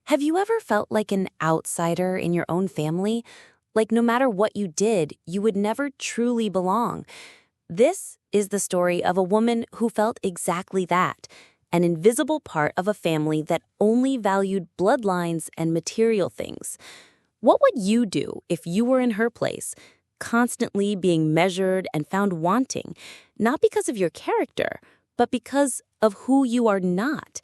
Have you ever felt like an outsider in your own family? Like no matter what you did, you would never truly belong. This is the story of a woman who felt exactly that, an invisible part of a family that only valued bloodlines and material things. What would you do if you were in her place, constantly being measured and found wanting, not because of your character, but because of who you are not?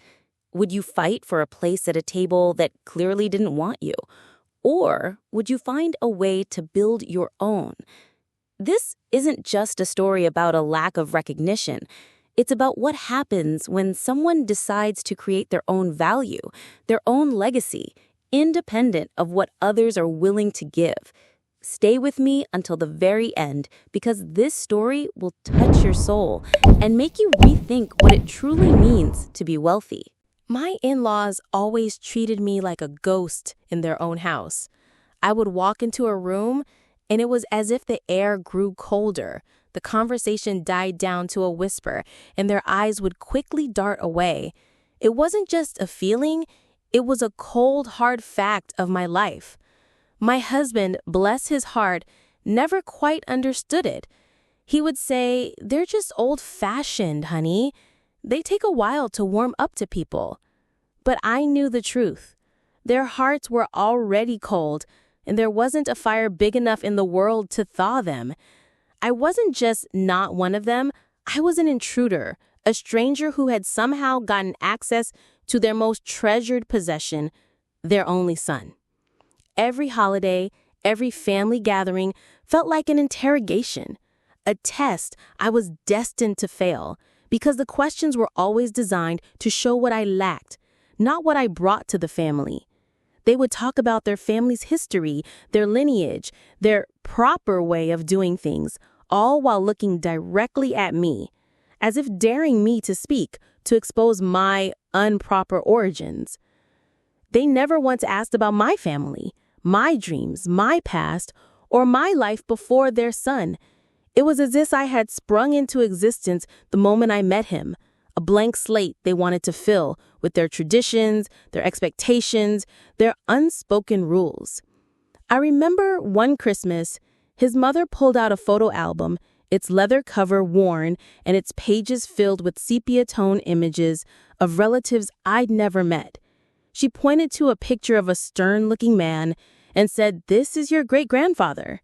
Would you fight for a place at a table that clearly didn't want you? Or would you find a way to build your own? This isn't just a story about a lack of recognition. It's about what happens when someone decides to create their own value, their own legacy, independent of what others are willing to give. Stay with me until the very end, because this story will touch your soul and make you rethink what it truly means to be wealthy. My in-laws always treated me like a ghost in their own house. I would walk into a room, and it was as if the air grew colder. The conversation died down to a whisper, and their eyes would quickly dart away. It wasn't just a feeling, it was a cold, hard fact of my life. My husband, bless his heart, never quite understood it. He would say, "They're just old-fashioned, honey. They take a while to warm up to people." But I knew the truth. Their hearts were already cold, and there wasn't a fire big enough in the world to thaw them. I wasn't just not one of them. I was an intruder, a stranger who had somehow gotten access to their most treasured possession, their only son. Every holiday, every family gathering felt like an interrogation, a test I was destined to fail, because the questions were always designed to show what I lacked, not what I brought to the family. They would talk about their family's history, their lineage, their proper way of doing things, all while looking directly at me, as if daring me to speak, to expose my improper origins. They never once asked about my family, my dreams, my past, or my life before their son. It was as if I had sprung into existence the moment I met him, a blank slate they wanted to fill with their traditions, their expectations, their unspoken rules. I remember one Christmas, his mother pulled out a photo album, its leather cover worn and its pages filled with sepia-tone images of relatives I'd never met. She pointed to a picture of a stern-looking man and said, "This is your great-grandfather,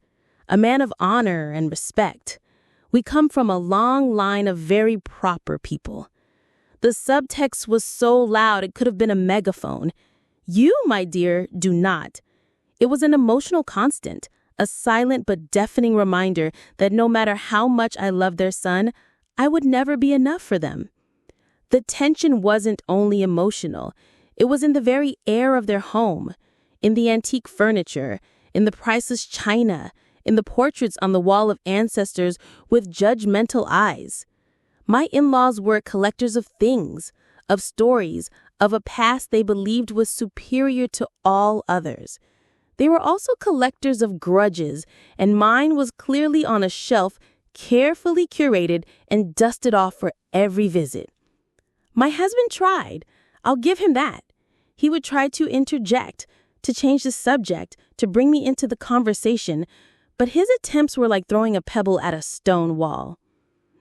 a man of honor and respect. We come from a long line of very proper people." The subtext was so loud it could have been a megaphone. "You, my dear, do not." It was an emotional constant, a silent but deafening reminder that no matter how much I loved their son, I would never be enough for them. The tension wasn't only emotional. It was in the very air of their home, in the antique furniture, in the priceless china, in the portraits on the wall of ancestors with judgmental eyes. My in-laws were collectors of things, of stories, of a past they believed was superior to all others. They were also collectors of grudges, and mine was clearly on a shelf, carefully curated and dusted off for every visit. My husband tried. I'll give him that. He would try to interject, to change the subject, to bring me into the conversation, but his attempts were like throwing a pebble at a stone wall.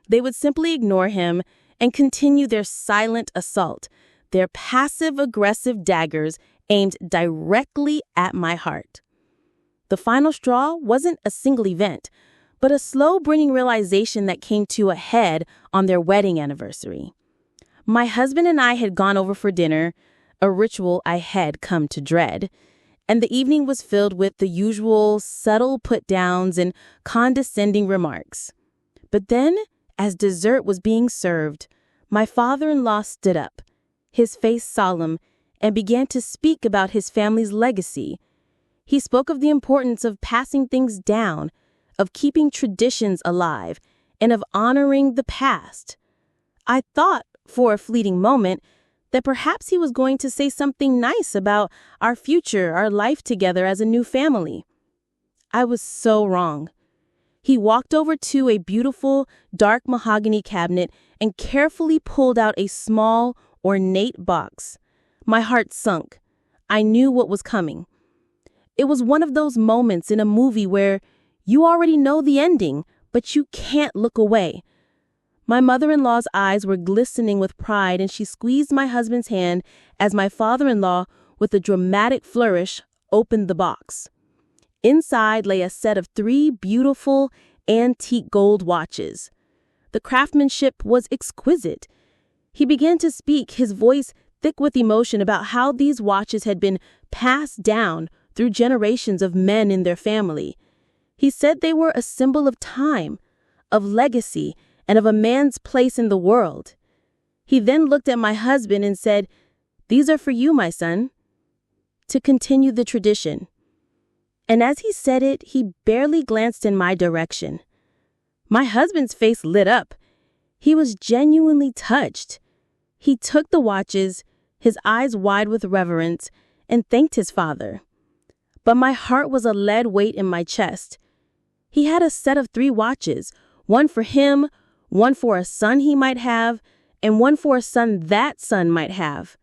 They would simply ignore him and continue their silent assault, their passive-aggressive daggers aimed directly at my heart. The final straw wasn't a single event, but a slow-bringing realization that came to a head on their wedding anniversary. My husband and I had gone over for dinner, a ritual I had come to dread, and the evening was filled with the usual subtle put-downs and condescending remarks. But then, as dessert was being served, my father-in-law stood up, his face solemn, and began to speak about his family's legacy. He spoke of the importance of passing things down, of keeping traditions alive, and of honoring the past. I thought, for a fleeting moment, that perhaps he was going to say something nice about our future, our life together as a new family. I was so wrong. He walked over to a beautiful, dark mahogany cabinet and carefully pulled out a small, ornate box. My heart sunk. I knew what was coming. It was one of those moments in a movie where you already know the ending, but you can't look away. My mother-in-law's eyes were glistening with pride, and she squeezed my husband's hand as my father-in-law, with a dramatic flourish, opened the box. Inside lay a set of 3 beautiful, antique gold watches. The craftsmanship was exquisite. He began to speak, his voice thick with emotion, about how these watches had been passed down through generations of men in their family. He said they were a symbol of time, of legacy, and of a man's place in the world. He then looked at my husband and said, "These are for you, my son, to continue the tradition." And as he said it, he barely glanced in my direction. My husband's face lit up. He was genuinely touched. He took the watches, his eyes wide with reverence, and thanked his father. But my heart was a lead weight in my chest. He had a set of 3 watches, one for him, one for a son he might have, and one for a son that son might have.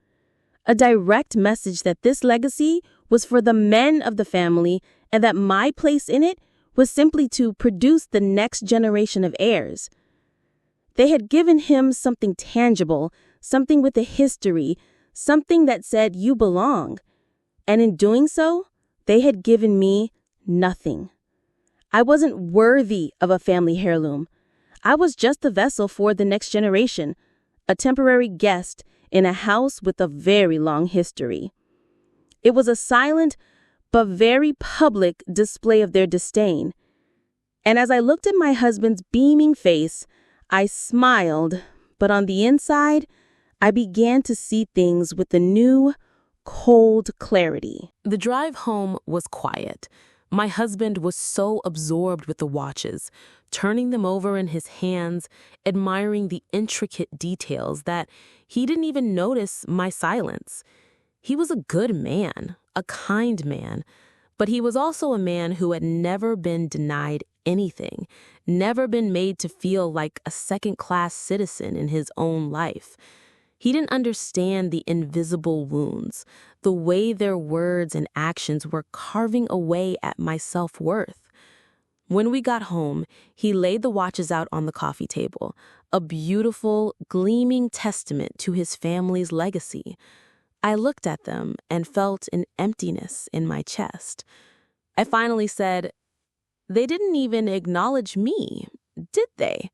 A direct message that this legacy was for the men of the family and that my place in it was simply to produce the next generation of heirs. They had given him something tangible, something with a history, something that said you belong. And in doing so, they had given me nothing. I wasn't worthy of a family heirloom. I was just the vessel for the next generation, a temporary guest in a house with a very long history. It was a silent but very public display of their disdain. And as I looked at my husband's beaming face, I smiled, but on the inside, I began to see things with a new, cold clarity. The drive home was quiet. My husband was so absorbed with the watches, turning them over in his hands, admiring the intricate details, that he didn't even notice my silence. He was a good man, a kind man, but he was also a man who had never been denied anything, never been made to feel like a second-class citizen in his own life. He didn't understand the invisible wounds, the way their words and actions were carving away at my self-worth. When we got home, he laid the watches out on the coffee table, a beautiful, gleaming testament to his family's legacy. I looked at them and felt an emptiness in my chest. I finally said, "They didn't even acknowledge me, did they?"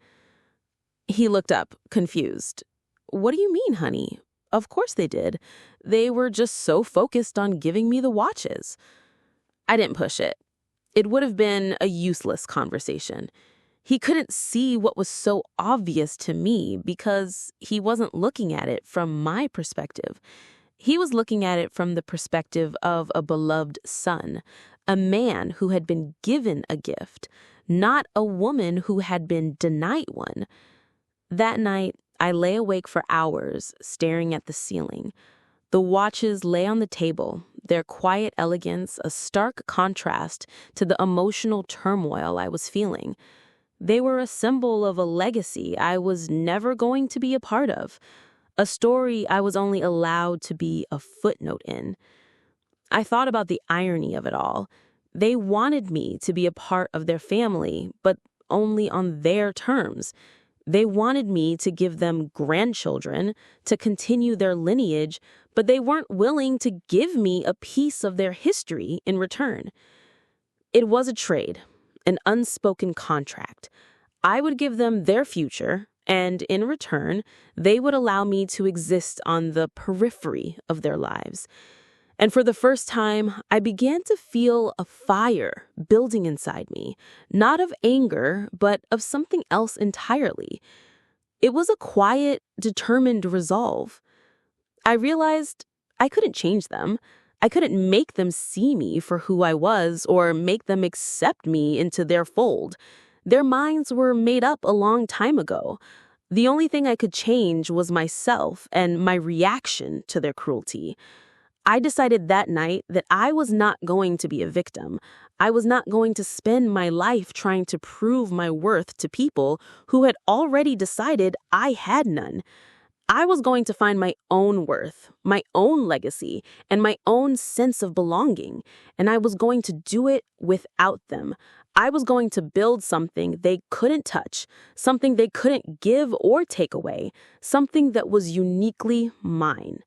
He looked up, confused. "What do you mean, honey? Of course they did. They were just so focused on giving me the watches." I didn't push it. It would have been a useless conversation. He couldn't see what was so obvious to me because he wasn't looking at it from my perspective. He was looking at it from the perspective of a beloved son, a man who had been given a gift, not a woman who had been denied one. That night, I lay awake for hours, staring at the ceiling. The watches lay on the table, their quiet elegance a stark contrast to the emotional turmoil I was feeling. They were a symbol of a legacy I was never going to be a part of, a story I was only allowed to be a footnote in. I thought about the irony of it all. They wanted me to be a part of their family, but only on their terms. They wanted me to give them grandchildren, to continue their lineage, but they weren't willing to give me a piece of their history in return. It was a trade, an unspoken contract. I would give them their future, and in return, they would allow me to exist on the periphery of their lives. And for the first time, I began to feel a fire building inside me, not of anger, but of something else entirely. It was a quiet, determined resolve. I realized I couldn't change them. I couldn't make them see me for who I was or make them accept me into their fold. Their minds were made up a long time ago. The only thing I could change was myself and my reaction to their cruelty. I decided that night that I was not going to be a victim. I was not going to spend my life trying to prove my worth to people who had already decided I had none. I was going to find my own worth, my own legacy, and my own sense of belonging, and I was going to do it without them. I was going to build something they couldn't touch, something they couldn't give or take away, something that was uniquely mine.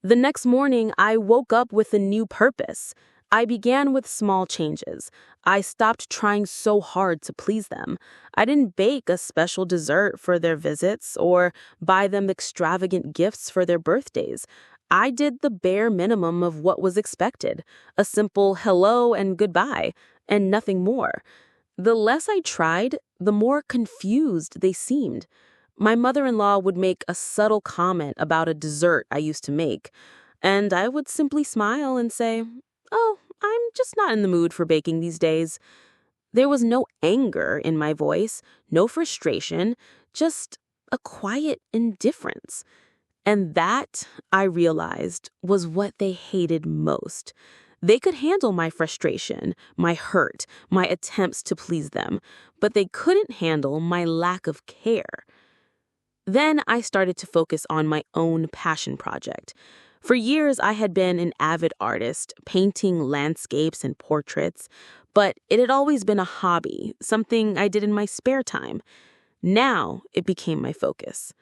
The next morning, I woke up with a new purpose. I began with small changes. I stopped trying so hard to please them. I didn't bake a special dessert for their visits or buy them extravagant gifts for their birthdays. I did the bare minimum of what was expected, a simple hello and goodbye, and nothing more. The less I tried, the more confused they seemed. My mother-in-law would make a subtle comment about a dessert I used to make, and I would simply smile and say, "Oh, I'm just not in the mood for baking these days." There was no anger in my voice, no frustration, just a quiet indifference. And that, I realized, was what they hated most. They could handle my frustration, my hurt, my attempts to please them, but they couldn't handle my lack of care. Then I started to focus on my own passion project. For years, I had been an avid artist, painting landscapes and portraits, but it had always been a hobby, something I did in my spare time. Now it became my focus.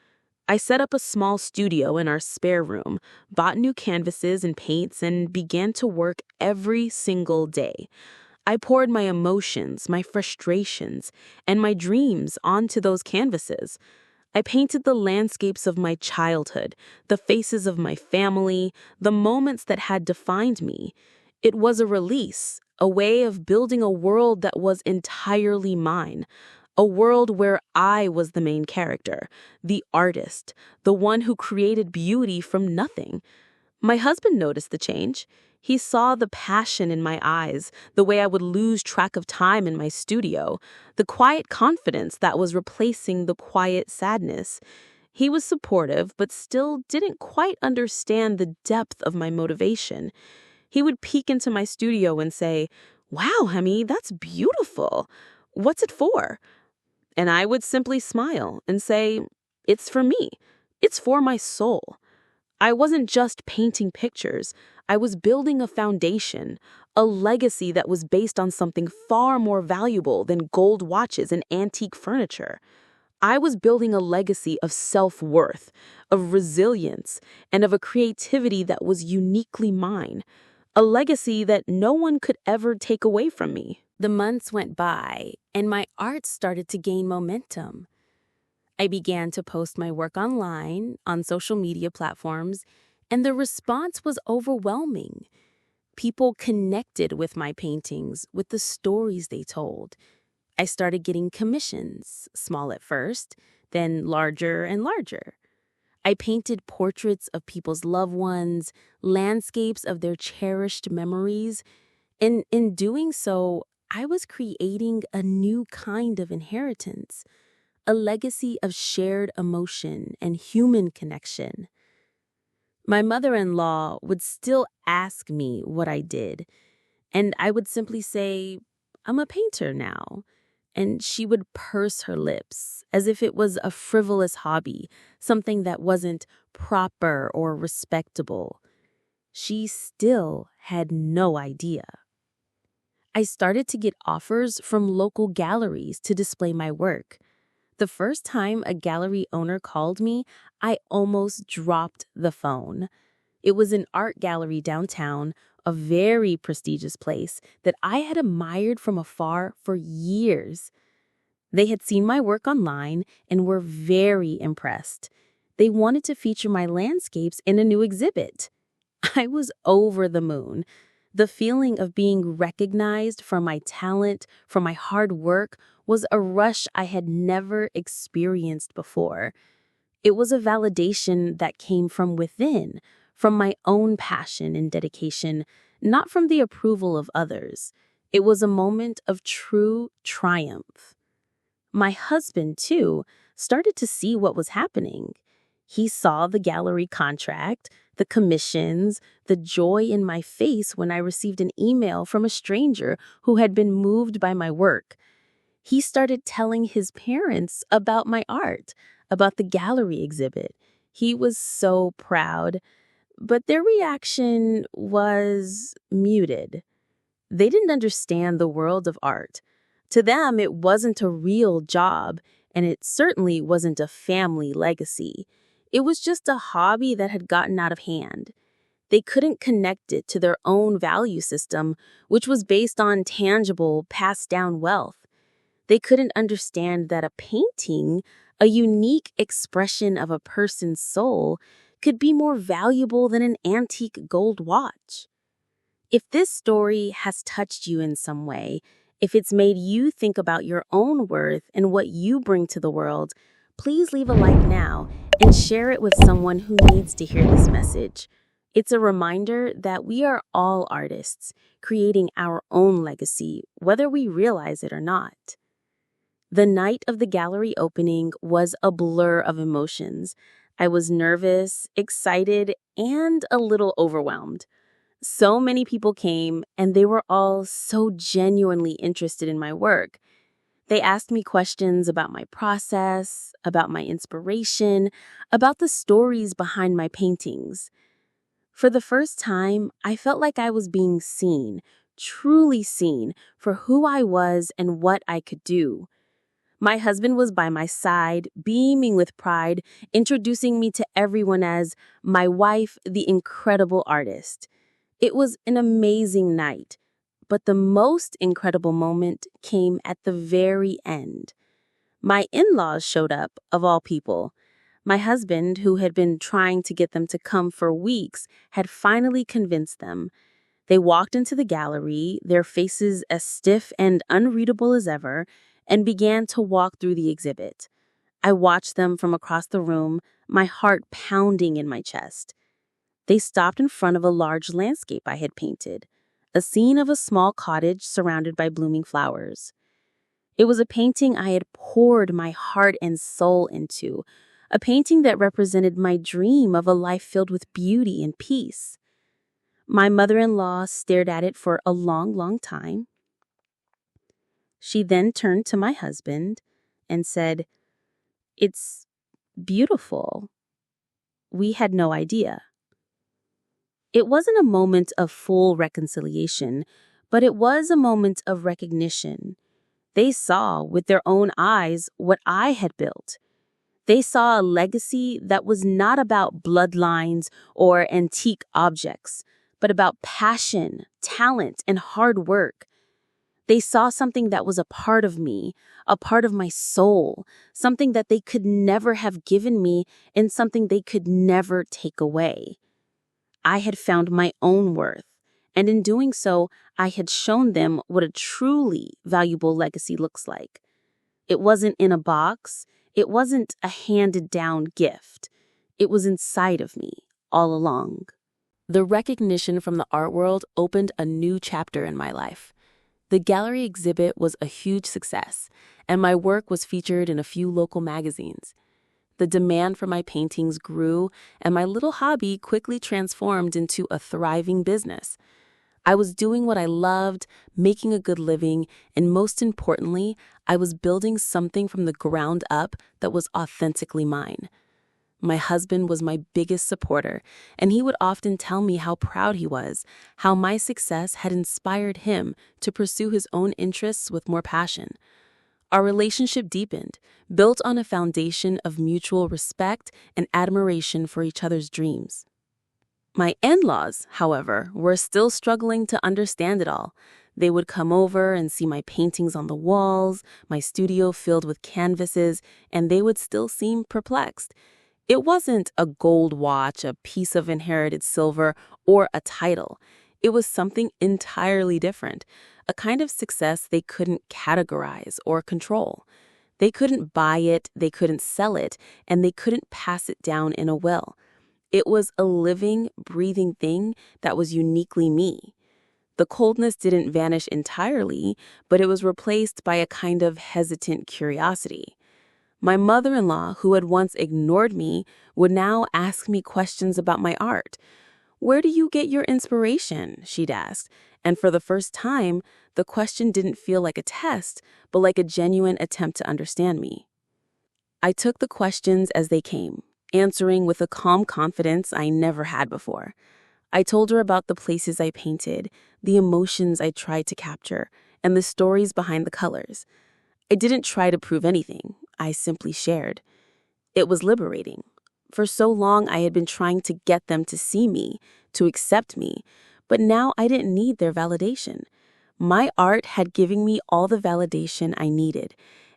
I set up a small studio in our spare room, bought new canvases and paints, and began to work every single day. I poured my emotions, my frustrations, and my dreams onto those canvases. I painted the landscapes of my childhood, the faces of my family, the moments that had defined me. It was a release, a way of building a world that was entirely mine, a world where I was the main character, the artist, the one who created beauty from nothing. My husband noticed the change. He saw the passion in my eyes, the way I would lose track of time in my studio, the quiet confidence that was replacing the quiet sadness. He was supportive, but still didn't quite understand the depth of my motivation. He would peek into my studio and say, "Wow, honey, that's beautiful. What's it for?" And I would simply smile and say, "It's for me. It's for my soul." I wasn't just painting pictures. I was building a foundation, a legacy that was based on something far more valuable than gold watches and antique furniture. I was building a legacy of self-worth, of resilience, and of a creativity that was uniquely mine, a legacy that no one could ever take away from me. The months went by, and my art started to gain momentum. I began to post my work online, on social media platforms, and the response was overwhelming. People connected with my paintings, with the stories they told. I started getting commissions, small at first, then larger and larger. I painted portraits of people's loved ones, landscapes of their cherished memories, and in doing so, I was creating a new kind of inheritance, a legacy of shared emotion and human connection. My mother-in-law would still ask me what I did, and I would simply say, "I'm a painter now." And she would purse her lips as if it was a frivolous hobby, something that wasn't proper or respectable. She still had no idea. I started to get offers from local galleries to display my work. The first time a gallery owner called me, I almost dropped the phone. It was an art gallery downtown, a very prestigious place that I had admired from afar for years. They had seen my work online and were very impressed. They wanted to feature my landscapes in a new exhibit. I was over the moon. The feeling of being recognized for my talent, for my hard work, was a rush I had never experienced before. It was a validation that came from within, from my own passion and dedication, not from the approval of others. It was a moment of true triumph. My husband, too, started to see what was happening. He saw the gallery contract, the commissions, the joy in my face when I received an email from a stranger who had been moved by my work. He started telling his parents about my art, about the gallery exhibit. He was so proud, but their reaction was muted. They didn't understand the world of art. To them, it wasn't a real job, and it certainly wasn't a family legacy. It was just a hobby that had gotten out of hand. They couldn't connect it to their own value system, which was based on tangible, passed down wealth. They couldn't understand that a painting, a unique expression of a person's soul, could be more valuable than an antique gold watch. If this story has touched you in some way, if it's made you think about your own worth and what you bring to the world, please leave a like now and share it with someone who needs to hear this message. It's a reminder that we are all artists, creating our own legacy, whether we realize it or not. The night of the gallery opening was a blur of emotions. I was nervous, excited, and a little overwhelmed. So many people came, and they were all so genuinely interested in my work. They asked me questions about my process, about my inspiration, about the stories behind my paintings. For the first time, I felt like I was being seen, truly seen, for who I was and what I could do. My husband was by my side, beaming with pride, introducing me to everyone as my wife, the incredible artist. It was an amazing night, but the most incredible moment came at the very end. My in-laws showed up, of all people. My husband, who had been trying to get them to come for weeks, had finally convinced them. They walked into the gallery, their faces as stiff and unreadable as ever, and began to walk through the exhibit. I watched them from across the room, my heart pounding in my chest. They stopped in front of a large landscape I had painted, a scene of a small cottage surrounded by blooming flowers. It was a painting I had poured my heart and soul into, a painting that represented my dream of a life filled with beauty and peace. My mother-in-law stared at it for a long, long time. She then turned to my husband and said, "It's beautiful. We had no idea." It wasn't a moment of full reconciliation, but it was a moment of recognition. They saw with their own eyes what I had built. They saw a legacy that was not about bloodlines or antique objects, but about passion, talent, and hard work. They saw something that was a part of me, a part of my soul, something that they could never have given me and something they could never take away. I had found my own worth, and in doing so, I had shown them what a truly valuable legacy looks like. It wasn't in a box. It wasn't a handed-down gift. It was inside of me, all along. The recognition from the art world opened a new chapter in my life. The gallery exhibit was a huge success, and my work was featured in a few local magazines. The demand for my paintings grew, and my little hobby quickly transformed into a thriving business. I was doing what I loved, making a good living, and most importantly, I was building something from the ground up that was authentically mine. My husband was my biggest supporter, and he would often tell me how proud he was, how my success had inspired him to pursue his own interests with more passion. Our relationship deepened, built on a foundation of mutual respect and admiration for each other's dreams. My in-laws, however, were still struggling to understand it all. They would come over and see my paintings on the walls, my studio filled with canvases, and they would still seem perplexed. It wasn't a gold watch, a piece of inherited silver, or a title. It was something entirely different, a kind of success they couldn't categorize or control. They couldn't buy it, they couldn't sell it, and they couldn't pass it down in a will. It was a living, breathing thing that was uniquely me. The coldness didn't vanish entirely, but it was replaced by a kind of hesitant curiosity. My mother-in-law, who had once ignored me, would now ask me questions about my art. "Where do you get your inspiration?" she'd ask. And for the first time, the question didn't feel like a test, but like a genuine attempt to understand me. I took the questions as they came. answering with a calm confidence I never had before. I told her about the places I painted, the emotions I tried to capture, and the stories behind the colors. I didn't try to prove anything, I simply shared. It was liberating. For so long, I had been trying to get them to see me, to accept me, but now I didn't need their validation. My art had given me all the validation I needed,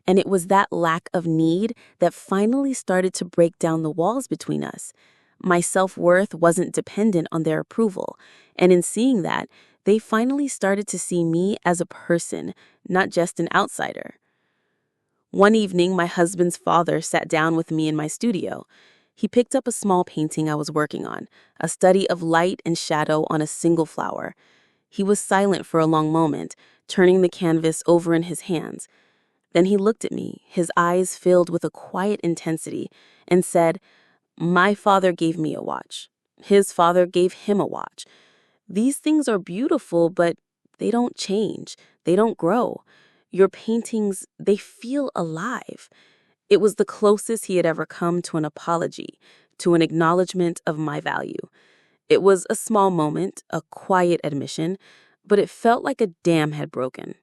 and it was that lack of need that finally started to break down the walls between us. My self-worth wasn't dependent on their approval, and in seeing that, they finally started to see me as a person, not just an outsider. One evening, my husband's father sat down with me in my studio. He picked up a small painting I was working on, a study of light and shadow on a single flower. He was silent for a long moment, turning the canvas over in his hands. Then he looked at me, his eyes filled with a quiet intensity, and said, "My father gave me a watch. His father gave him a watch. These things are beautiful, but they don't change. They don't grow. Your paintings, they feel alive." It was the closest he had ever come to an apology, to an acknowledgement of my value. It was a small moment, a quiet admission, but it felt like a dam had broken.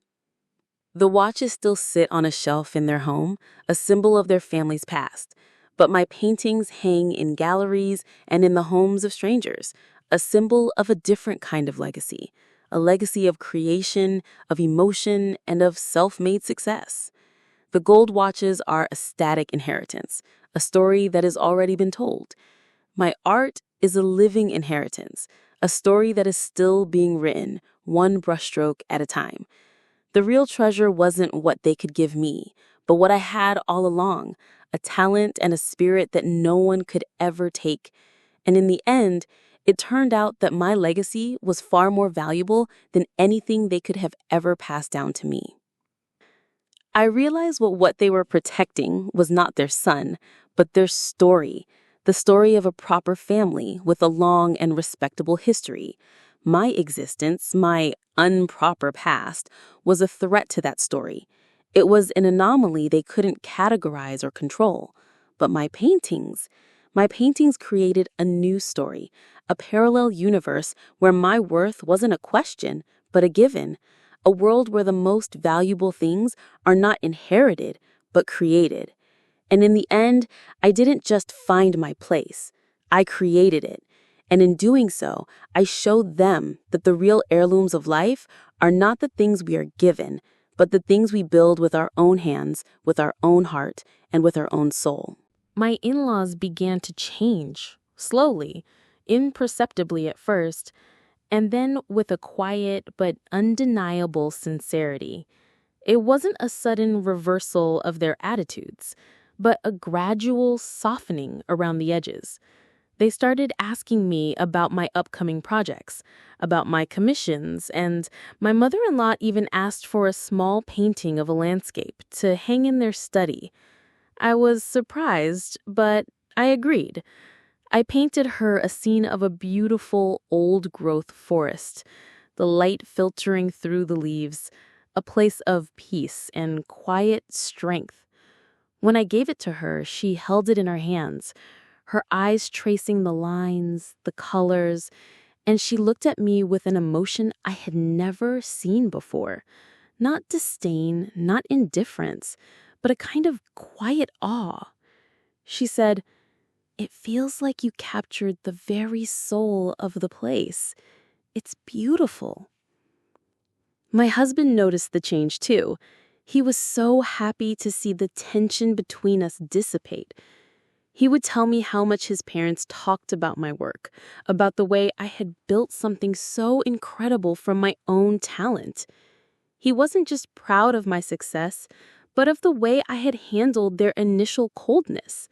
The watches still sit on a shelf in their home, a symbol of their family's past. But my paintings hang in galleries and in the homes of strangers, a symbol of a different kind of legacy, a legacy of creation, of emotion, and of self-made success. The gold watches are a static inheritance, a story that has already been told. My art is a living inheritance, a story that is still being written, one brushstroke at a time. The real treasure wasn't what they could give me, but what I had all along, a talent and a spirit that no one could ever take. And in the end, it turned out that my legacy was far more valuable than anything they could have ever passed down to me. I realized what they were protecting was not their son, but their story, the story of a proper family with a long and respectable history. My existence, my unproper past, was a threat to that story. It was an anomaly they couldn't categorize or control. But my paintings created a new story, a parallel universe where my worth wasn't a question, but a given, a world where the most valuable things are not inherited, but created. And in the end, I didn't just find my place, I created it. And in doing so, I showed them that the real heirlooms of life are not the things we are given, but the things we build with our own hands, with our own heart, and with our own soul. My in-laws began to change, slowly, imperceptibly at first, and then with a quiet but undeniable sincerity. It wasn't a sudden reversal of their attitudes, but a gradual softening around the edges. They started asking me about my upcoming projects, about my commissions, and my mother-in-law even asked for a small painting of a landscape to hang in their study. I was surprised, but I agreed. I painted her a scene of a beautiful old-growth forest, the light filtering through the leaves, a place of peace and quiet strength. When I gave it to her, she held it in her hands, her eyes tracing the lines, the colors, and she looked at me with an emotion I had never seen before. Not disdain, not indifference, but a kind of quiet awe. She said, "It feels like you captured the very soul of the place. It's beautiful." My husband noticed the change too. He was so happy to see the tension between us dissipate. He would tell me how much his parents talked about my work, about the way I had built something so incredible from my own talent. He wasn't just proud of my success, but of the way I had handled their initial coldness.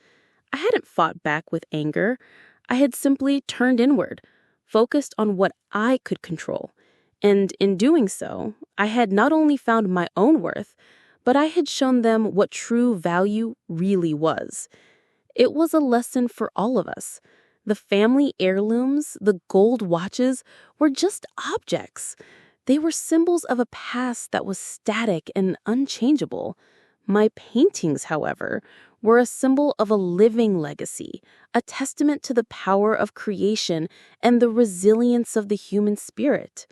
I hadn't fought back with anger. I had simply turned inward, focused on what I could control. And in doing so, I had not only found my own worth, but I had shown them what true value really was. It was a lesson for all of us. The family heirlooms, the gold watches, were just objects. They were symbols of a past that was static and unchangeable. My paintings, however, were a symbol of a living legacy, a testament to the power of creation and the resilience of the human spirit.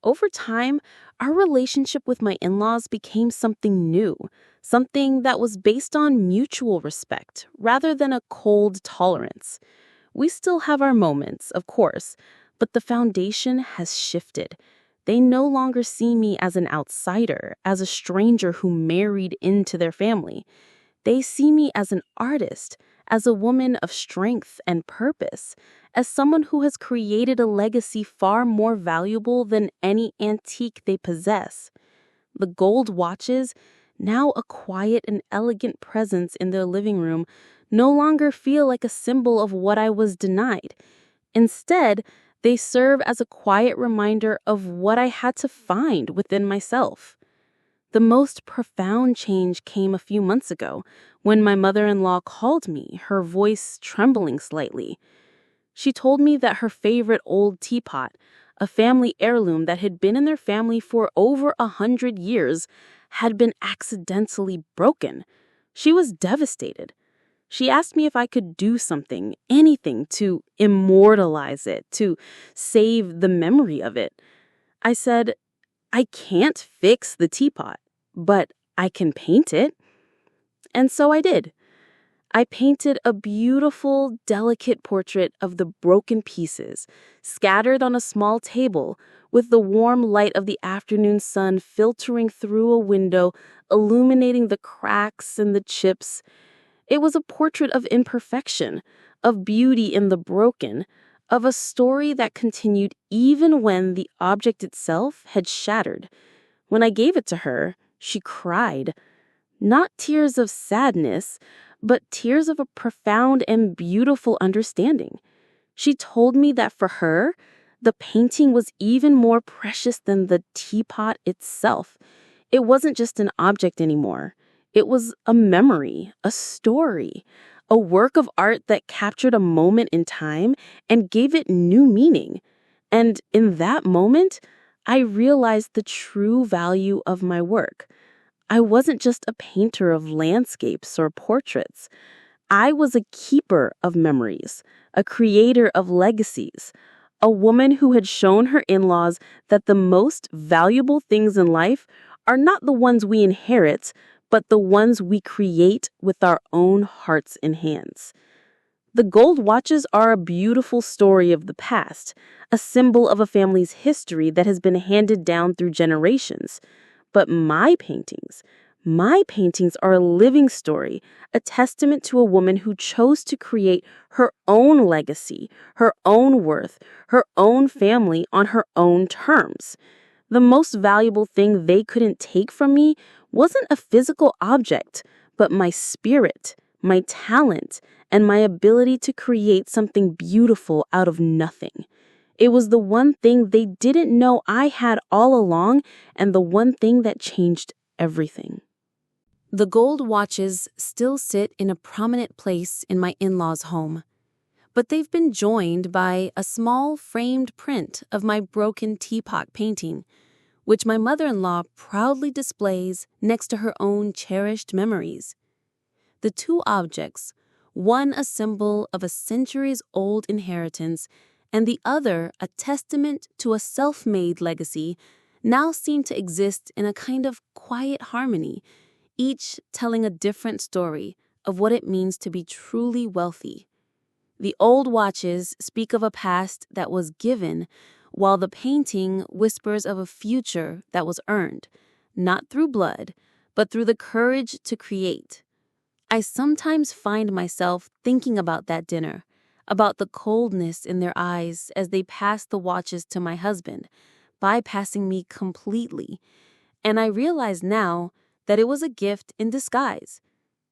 Over time, our relationship with my in-laws became something new, something that was based on mutual respect rather than a cold tolerance. We still have our moments, of course, but the foundation has shifted. They no longer see me as an outsider, as a stranger who married into their family. They see me as an artist, as a woman of strength and purpose, as someone who has created a legacy far more valuable than any antique they possess. The gold watches, now a quiet and elegant presence in their living room, no longer feel like a symbol of what I was denied. Instead, they serve as a quiet reminder of what I had to find within myself. The most profound change came a few months ago when my mother-in-law called me, her voice trembling slightly. She told me that her favorite old teapot, a family heirloom that had been in their family for over 100 years, had been accidentally broken. She was devastated. She asked me if I could do something, anything, to immortalize it, to save the memory of it. I said, I can't fix the teapot, but I can paint it. And so I did. I painted a beautiful, delicate portrait of the broken pieces, scattered on a small table, with the warm light of the afternoon sun filtering through a window, illuminating the cracks and the chips. It was a portrait of imperfection, of beauty in the broken, of a story that continued even when the object itself had shattered. When I gave it to her, she cried. Not tears of sadness, but tears of a profound and beautiful understanding. She told me that for her, the painting was even more precious than the teapot itself. It wasn't just an object anymore. It was a memory, a story, a work of art that captured a moment in time and gave it new meaning. And in that moment, I realized the true value of my work. I wasn't just a painter of landscapes or portraits. I was a keeper of memories, a creator of legacies, a woman who had shown her in-laws that the most valuable things in life are not the ones we inherit, but the ones we create with our own hearts and hands. The gold watches are a beautiful story of the past, a symbol of a family's history that has been handed down through generations. But my paintings are a living story, a testament to a woman who chose to create her own legacy, her own worth, her own family on her own terms. The most valuable thing they couldn't take from me wasn't a physical object, but my spirit, my talent, and my ability to create something beautiful out of nothing. It was the one thing they didn't know I had all along, and the one thing that changed everything. The gold watches still sit in a prominent place in my in-laws' home, but they've been joined by a small framed print of my broken teapot painting, which my mother-in-law proudly displays next to her own cherished memories. The two objects, one a symbol of a centuries-old inheritance and the other a testament to a self-made legacy, now seem to exist in a kind of quiet harmony, each telling a different story of what it means to be truly wealthy. The old watches speak of a past that was given, while the painting whispers of a future that was earned, not through blood, but through the courage to create. I sometimes find myself thinking about that dinner, about the coldness in their eyes as they passed the watches to my husband, bypassing me completely. And I realize now that it was a gift in disguise.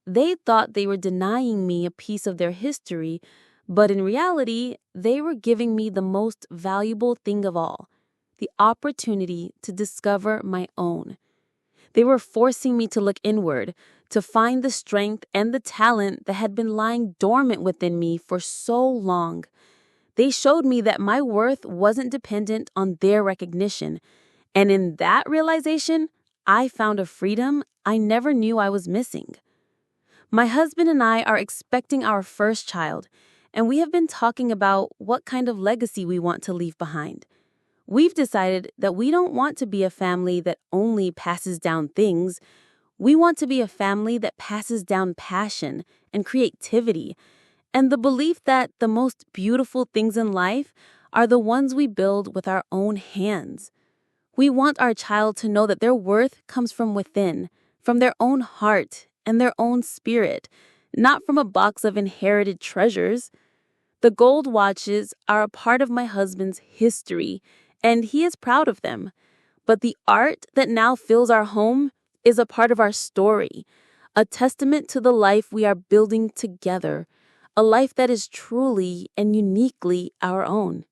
They thought they were denying me a piece of their history, but in reality, they were giving me the most valuable thing of all, the opportunity to discover my own. They were forcing me to look inward, to find the strength and the talent that had been lying dormant within me for so long. They showed me that my worth wasn't dependent on their recognition, and in that realization, I found a freedom I never knew I was missing. My husband and I are expecting our first child, and we have been talking about what kind of legacy we want to leave behind. We've decided that we don't want to be a family that only passes down things. We want to be a family that passes down passion and creativity, and the belief that the most beautiful things in life are the ones we build with our own hands. We want our child to know that their worth comes from within, from their own heart and their own spirit, not from a box of inherited treasures. The gold watches are a part of my husband's history, and he is proud of them. But the art that now fills our home is a part of our story, a testament to the life we are building together, a life that is truly and uniquely our own.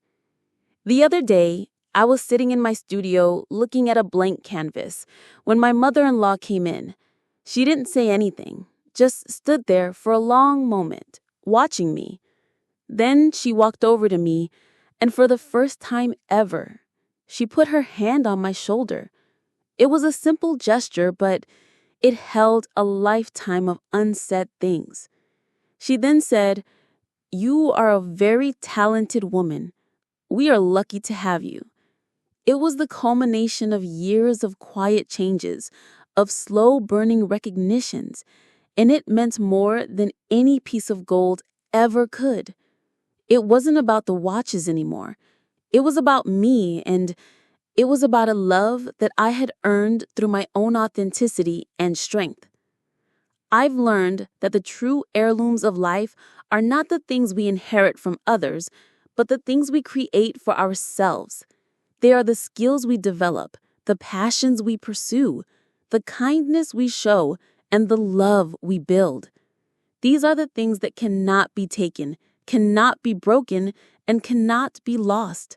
The other day, I was sitting in my studio looking at a blank canvas when my mother-in-law came in. She didn't say anything, just stood there for a long moment, watching me. Then she walked over to me, and for the first time ever, she put her hand on my shoulder. It was a simple gesture, but it held a lifetime of unsaid things. She then said, "You are a very talented woman. We are lucky to have you." It was the culmination of years of quiet changes, of slow burning recognitions, and it meant more than any piece of gold ever could. It wasn't about the watches anymore. It was about me, and it was about a love that I had earned through my own authenticity and strength. I've learned that the true heirlooms of life are not the things we inherit from others, but the things we create for ourselves. They are the skills we develop, the passions we pursue, the kindness we show, and the love we build. These are the things that cannot be taken, cannot be broken, and cannot be lost.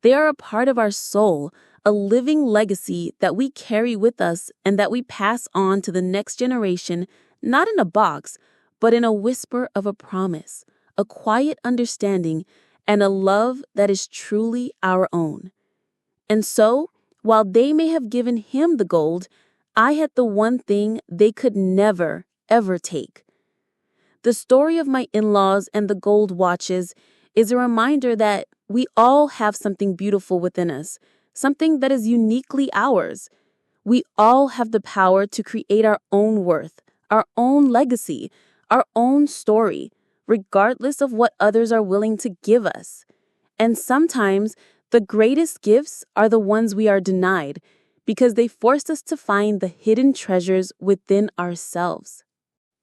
They are a part of our soul, a living legacy that we carry with us and that we pass on to the next generation, not in a box, but in a whisper of a promise, a quiet understanding, and a love that is truly our own. And so, while they may have given him the gold, I had the one thing they could never, ever take. The story of my in-laws and the gold watches is a reminder that we all have something beautiful within us, something that is uniquely ours. We all have the power to create our own worth, our own legacy, our own story, regardless of what others are willing to give us. And sometimes the greatest gifts are the ones we are denied because they forced us to find the hidden treasures within ourselves.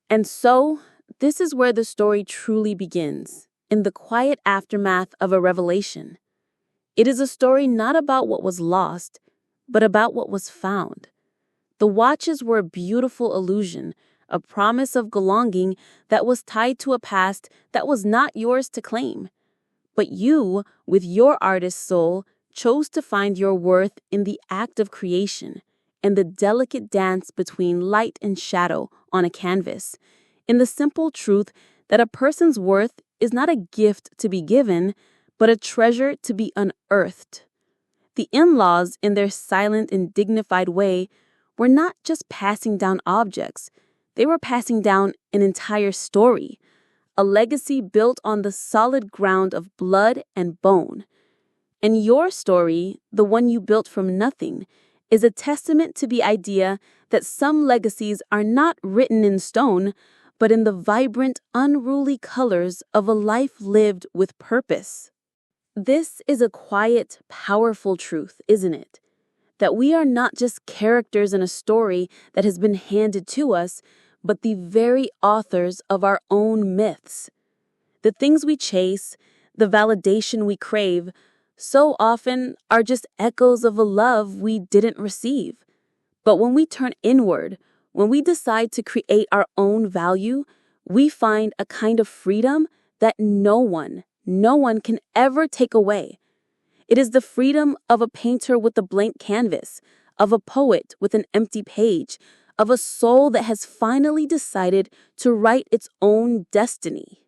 And so, this is where the story truly begins, in the quiet aftermath of a revelation. It is a story not about what was lost, but about what was found. The watches were a beautiful illusion, a promise of belonging that was tied to a past that was not yours to claim. But you, with your artist's soul, chose to find your worth in the act of creation and the delicate dance between light and shadow on a canvas, in the simple truth that a person's worth is not a gift to be given, but a treasure to be unearthed. The in-laws, in their silent and dignified way, were not just passing down objects. They were passing down an entire story, a legacy built on the solid ground of blood and bone. And your story, the one you built from nothing, is a testament to the idea that some legacies are not written in stone, but in the vibrant, unruly colors of a life lived with purpose. This is a quiet, powerful truth, isn't it? That we are not just characters in a story that has been handed to us, but the very authors of our own myths. The things we chase, the validation we crave, so often are just echoes of a love we didn't receive. But when we turn inward, when we decide to create our own value, we find a kind of freedom that no one can ever take away. It is the freedom of a painter with a blank canvas, of a poet with an empty page, of a soul that has finally decided to write its own destiny.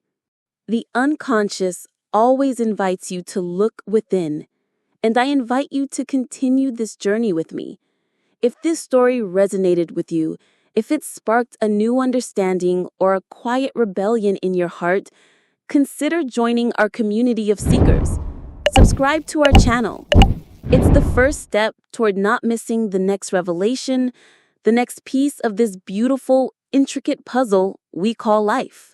The unconscious always invites you to look within, and I invite you to continue this journey with me. If this story resonated with you, if it sparked a new understanding or a quiet rebellion in your heart, consider joining our community of seekers. Subscribe to our channel. It's the first step toward not missing the next revelation, the next piece of this beautiful, intricate puzzle we call life.